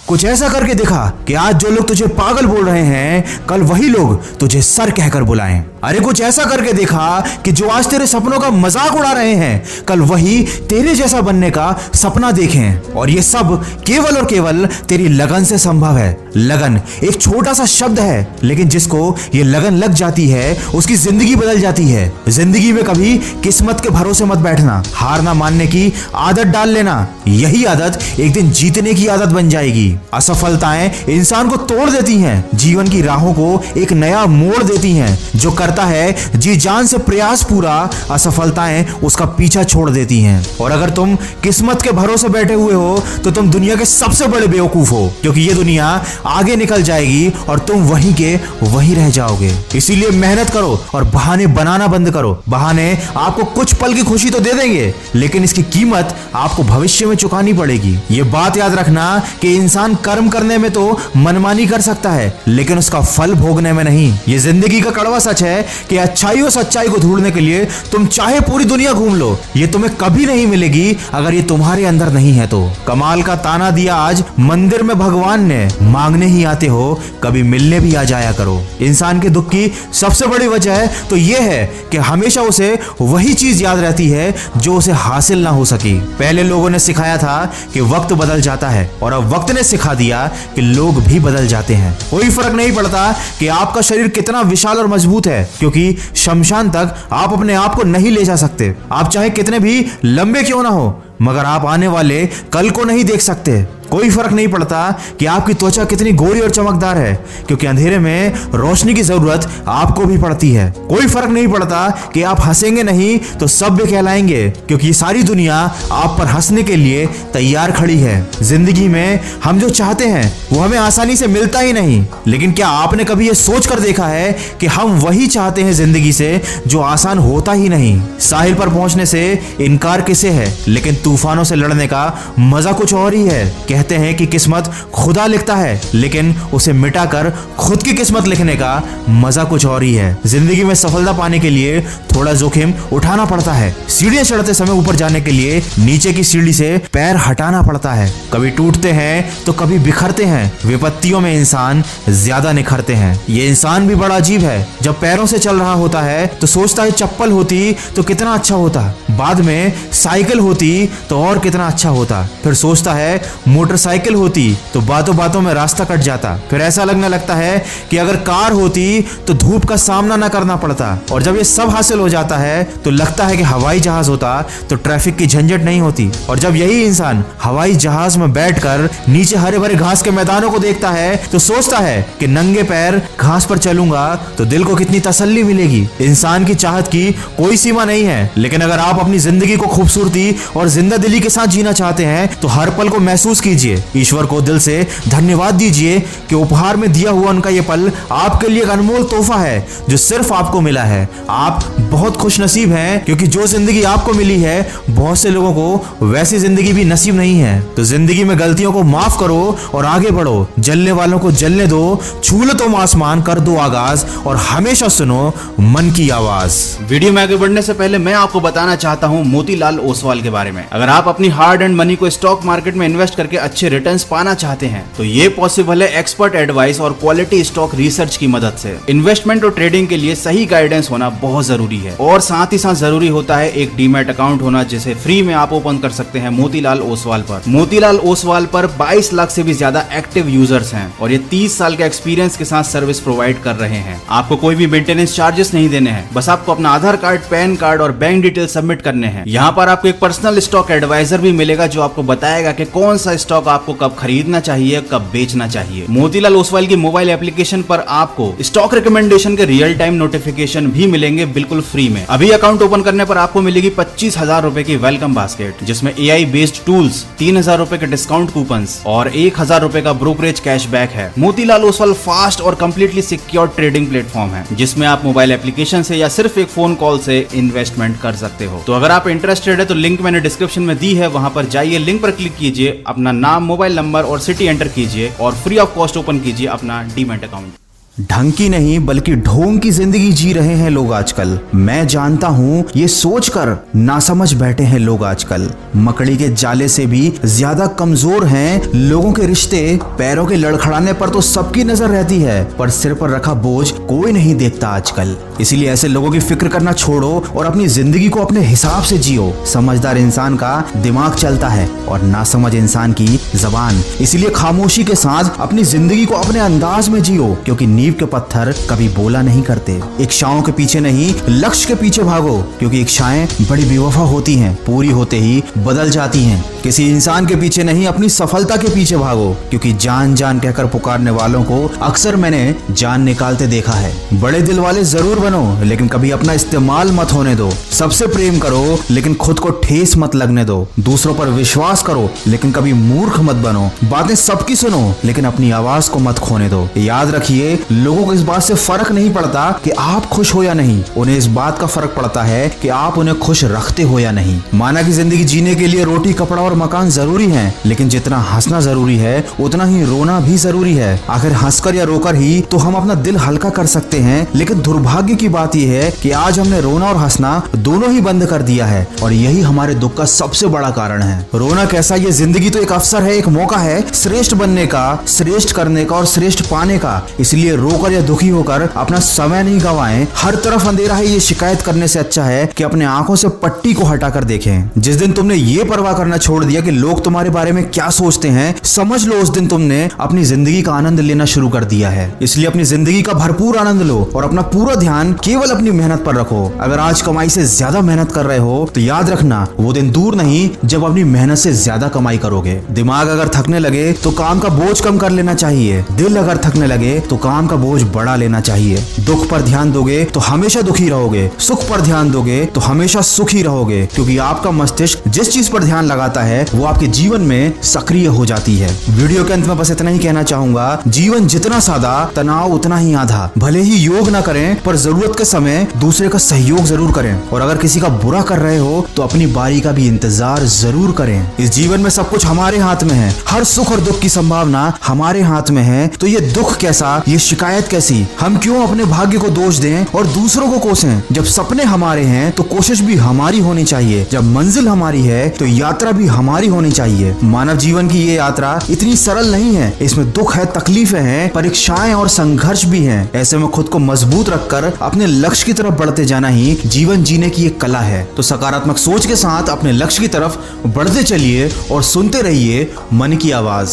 कुछ ऐसा करके दिखा कि आज जो लोग तुझे पागल बोल रहे हैं कल वही लोग तुझे सर कहकर बुलाएं। अरे कुछ ऐसा करके दिखा कि जो आज तेरे सपनों का मजाक उड़ा रहे हैं कल वही तेरे जैसा बनने का सपना देखें। और ये सब केवल और केवल तेरी लगन से संभव है। लगन एक छोटा सा शब्द है, लेकिन जिसको ये लगन लग जाती है उसकी जिंदगी बदल जाती है। जिंदगी में कभी किस्मत के भरोसे मत बैठना, हार ना मानने की आदत डाल लेना। यही आदत एक दिन जीतने की आदत बन जाएगी। असफलताएं इंसान को तोड़ देती हैं, जीवन की राहों को एक नया मोड़ देती हैं। जो करता है जी जान से प्रयास पूरा, असफलताएं उसका पीछा छोड़ देती हैं। और अगर तुम किस्मत के भरोसे बैठे हुए हो तो तुम दुनिया के सबसे बड़े बेवकूफ हो, क्योंकि ये दुनिया आगे निकल जाएगी और तुम वहीं के वहीं रह जाओगे। इसीलिए मेहनत करो और बहाने बनाना बंद करो। बहाने आपको कुछ पल की खुशी तो दे देंगे, लेकिन इसकी कीमत आपको भविष्य में चुकानी पड़ेगी। ये बात याद रखना कि इंसान कर्म करने में तो मनमानी कर सकता है, लेकिन उसका फल भोगने में नहीं। ये जिंदगी का कड़वा सच है कि अच्छाई और सच्चाई को ढूंढने के लिए तुम चाहे पूरी दुनिया घूम लो, ये तुम्हें कभी नहीं मिलेगी अगर ये तुम्हारे अंदर नहीं है तो। कमाल का ताना दिया आज मंदिर में भगवान ने, मांगने ही आते हो कभी मिलने भी आ जाया करो। इंसान के दुख की सबसे बड़ी वजह तो यह है कि हमेशा उसे वही चीज याद रहती है जो उसे हासिल ना हो सकी। पहले लोगों ने सिखाया था कि वक्त बदल जाता है, और अब वक्त ने सिखा दिया कि लोग भी बदल जाते हैं। कोई फर्क नहीं पड़ता कि आपका शरीर कितना विशाल और मजबूत है, क्योंकि शमशान तक आप अपने आप को नहीं ले जा सकते। आप चाहे कितने भी लंबे क्यों ना हो, मगर आप आने वाले कल को नहीं देख सकते। कोई फर्क नहीं पड़ता कि आपकी त्वचा कितनी गोरी और चमकदार है, क्योंकि अंधेरे में रोशनी की जरूरत आपको भी पड़ती है। कोई फर्क नहीं पड़ता कि आप हंसेंगे नहीं तो सभ्य कहलाएंगे, क्योंकि ये सारी दुनिया आप पर हंसने के लिए तैयार खड़ी है। जिंदगी में हम जो चाहते हैं वो हमें आसानी से मिलता ही नहीं, लेकिन क्या आपने कभी ये सोच कर देखा है कि हम वही चाहते हैं जिंदगी से जो आसान होता ही नहीं। साहिल पर पहुंचने से इनकार किसे है, लेकिन तूफानों से लड़ने का मजा कुछ और ही है। कहते हैं कि किस्मत खुदा लिखता है, लेकिन उसे मिटाकर खुद की किस्मत लिखने का मजा कुछ और ही है। जिंदगी में सफलता पाने के लिए थोड़ा जोखिम उठाना पड़ता है। सीढ़ियां चढ़ते समय ऊपर जाने के लिए नीचे की सीढ़ी से पैर हटाना पड़ता है। कभी टूटते हैं तो कभी बिखरते हैं। विपत्तियों में इंसान ज्यादा निखरते हैं। ये इंसान भी बड़ा अजीब है। जब पैरों से चल रहा होता है तो सोचता है चप्पल होती तो कितना अच्छा होता, बाद में साइकिल होती तो और कितना अच्छा होता, फिर सोचता है मोटरसाइकिल होती तो बातों बातों में रास्ता कट जाता, फिर ऐसा लगने लगता है कि अगर कार होती तो धूप का सामना ना करना पड़ता, और जब ये सब हासिल हो जाता है तो लगता है कि हवाई जहाज होता तो ट्रैफिक की झंझट नहीं होती। और जब यही इंसान हवाई जहाज में बैठकर नीचे हरे भरे घास के मैदानों को देखता है तो सोचता है कि नंगे पैर घास पर चलूंगा तो दिल को कितनी तसल्ली मिलेगी। इंसान की चाहत की कोई सीमा नहीं है, लेकिन अगर आप अपनी जिंदगी को खूबसूरती और जिंदा दिली के साथ जीना चाहते हैं तो हर पल को महसूस कीजिए। ईश्वर को दिल से धन्यवाद दीजिए कि उपहार में दिया हुआ उनका ये पल आपके लिए एक अनमोल तोहफा है जो सिर्फ आपको मिला है। आप बहुत खुशनसीब हैं, क्योंकि जो जिंदगी आपको मिली है बहुत से लोगों को वैसी जिंदगी भी नसीब नहीं है। तो जिंदगी में गलतियों को माफ करो और आगे बढ़ो। जलने वालों को जलने दो, छू लो तुम आसमान, कर दो आगाज और हमेशा सुनो मन की आवाज। वीडियो में आगे बढ़ने से पहले मैं आपको बताना चाहता हूं मोतीलाल ओसवाल के बारे में। अगर आप अपनी हार्ड एंड मनी को स्टॉक मार्केट में इन्वेस्ट करके अच्छे रिटर्न्स पाना चाहते हैं तो ये पॉसिबल है एक्सपर्ट एडवाइस और क्वालिटी स्टॉक रिसर्च की मदद से। इन्वेस्टमेंट और ट्रेडिंग के लिए सही गाइडेंस होना बहुत जरूरी है, और साथ ही साथ जरूरी होता है एक डीमैट अकाउंट होना, जिसे फ्री में आप ओपन कर सकते हैं मोतीलाल ओसवाल पर। मोतीलाल ओसवाल पर 22 लाख से भी ज्यादा एक्टिव यूजर्स हैं और ये 30 साल के एक्सपीरियंस के साथ सर्विस प्रोवाइड कर रहे हैं। आपको कोई भी मेंटेनेंस चार्जेस नहीं देने हैं, बस आपको अपना आधार कार्ड, पैन कार्ड और बैंक डिटेल सबमिट करने हैं। यहाँ पर आपको एक पर्सनल स्टॉक एडवाइजर भी मिलेगा जो आपको बताएगा कि कौन सा स्टॉक आपको कब खरीदना चाहिए, कब बेचना चाहिए। मोतीलाल ओसवाल की मोबाइल एप्लीकेशन पर आपको स्टॉक रिकमेंडेशन के रियल टाइम नोटिफिकेशन भी मिलेंगे बिल्कुल फ्री में। अभी अकाउंट ओपन करने पर आपको मिलेगी 25,000 रुपए की वेलकम बास्केट, जिसमें AI बेस्ड टूल्स, 3,000 रुपए के डिस्काउंट कूपन्स और 1,000 रुपए का ब्रोकरेज कैशबैक है। मोतीलाल ओसवाल फास्ट और कंप्लीटली सिक्योर ट्रेडिंग प्लेटफॉर्म है, जिसमें आप मोबाइल एप्लीकेशन से या सिर्फ एक फोन कॉल से इन्वेस्टमेंट कर सकते हो। तो अगर आप इंटरेस्टेड है तो लिंक मैंने डिस्क्रिप्शन में दी है, वहां पर जाइए, लिंक पर क्लिक कीजिए, अपना नाम, मोबाइल नंबर और सिटी एंटर कीजिए और फ्री ऑफ कॉस्ट ओपन कीजिए अपना डीमैट अकाउंट। ढंग की नहीं बल्कि ढोंग की जिंदगी जी रहे हैं लोग आजकल। मैं जानता हूँ ये सोचकर नासमझ बैठे हैं लोग आजकल। मकड़ी के जाले से भी ज्यादा कमजोर हैं लोगों के रिश्ते। पैरों के लड़खड़ाने पर तो सबकी नजर रहती है, पर सिर पर रखा बोझ कोई नहीं देखता आजकल। इसीलिए ऐसे लोगों की फिक्र करना छोड़ो और अपनी जिंदगी को अपने हिसाब से जियो। समझदार इंसान का दिमाग चलता है और नासमझ इंसान की जबान। इसीलिए खामोशी के साथ अपनी जिंदगी को अपने अंदाज में जियो, क्योंकि नींव के पत्थर कभी बोला नहीं करते। इच्छाओं के पीछे नहीं लक्ष्य के पीछे भागो, क्योंकि इच्छाएं बड़ी बेवफा होती हैं, पूरी होते ही बदल जाती हैं। किसी इंसान के पीछे नहीं अपनी सफलता के पीछे भागो, क्योंकि जान जान कहकर पुकारने वालों को अक्सर मैंने जान निकालते देखा है। बड़े दिल वाले जरूर बनो, लेकिन कभी अपना इस्तेमाल मत होने दो। सबसे प्रेम करो लेकिन खुद को ठेस मत लगने दो। दूसरों पर विश्वास करो लेकिन कभी मूर्ख मत बनो। बातें सबकी सुनो लेकिन अपनी आवाज को मत खोने दो। याद रखिए, लोगों को इस बात से फर्क नहीं पड़ता कि आप खुश हो या नहीं, उन्हें इस बात का फर्क पड़ता है कि आप उन्हें खुश रखते हो या नहीं। माना कि जिंदगी जीने के लिए रोटी, कपड़ा और मकान जरूरी है, लेकिन जितना हंसना जरूरी है उतना ही रोना भी जरूरी है। आखिर हंसकर या रोकर ही तो हम अपना दिल हल्का कर सकते हैं, लेकिन दुर्भाग्य की बात यह है कि आज हमने रोना और हंसना दोनों ही बंद कर दिया है, और यही हमारे दुख का सबसे बड़ा कारण है। रोना कैसा, ये जिंदगी तो एक अवसर है, एक मौका है श्रेष्ठ बनने का, श्रेष्ठ करने का और श्रेष्ठ पाने का। इसलिए रोकर या दुखी होकर अपना समय नहीं गवाएं। हर तरफ अंधेरा है, ये शिकायत करने से अच्छा है कि अपने आंखों से पट्टी को हटाकर देखें। जिस दिन तुमने ये परवाह करना छोड़ दिया कि लोग तुम्हारे बारे में क्या सोचते हैं, समझ लो उस दिन तुमने अपनी जिंदगी का आनंद लेना शुरू कर दिया है। इसलिए अपनी जिंदगी का भरपूर आनंद लो और अपना पूरा ध्यान केवल अपनी मेहनत पर रखो। अगर आज कमाई से ज्यादा मेहनत कर रहे हो तो याद रखना वो दिन दूर नहीं जब अपनी मेहनत से ज्यादा कमाई करोगे। दिमाग अगर थकने लगे तो काम का बोझ कम कर लेना चाहिए। दिल अगर थकने लगे तो काम का बोझ बढ़ा लेना चाहिए। दुख पर ध्यान दोगे तो हमेशा दुखी रहोगे, सुख पर ध्यान दोगे तो हमेशा सुखी रहोगे, क्योंकि आपका मस्तिष्क जिस चीज पर ध्यान लगाता है वो आपके जीवन में सक्रिय हो जाती है। वीडियो के अंत में बस इतना ही कहना चाहूंगा, जीवन जितना सादा तनाव उतना ही आधा। भले ही योग ना करें पर जरूरत के समय दूसरे का सहयोग जरूर करें, और अगर किसी का बुरा कर रहे हो तो अपनी बारी का भी इंतजार जरूर करें। इस जीवन में सब कुछ हमारे हाथ में है, हर सुख और दुख की संभावना हमारे हाथ में है। तो ये दुख कैसा, ये शिकायत कैसी, हम क्यों अपने भाग्य को दोष दें और दूसरों को कोसें। जब सपने हमारे हैं तो कोशिश भी हमारी होनी चाहिए, जब मंजिल हमारी है तो यात्रा भी हमारी होनी चाहिए। मानव जीवन की ये यात्रा इतनी सरल नहीं है, इसमें दुख है, तकलीफें हैं, परीक्षाएं और संघर्ष भी हैं। ऐसे में खुद को मजबूत रखकर अपने लक्ष्य की तरफ बढ़ते जाना ही जीवन जीने की एक कला है। तो सकारात्मक सोच के साथ अपने लक्ष्य की तरफ बढ़ते चलिए और सुनते रहिए मन की आवाज।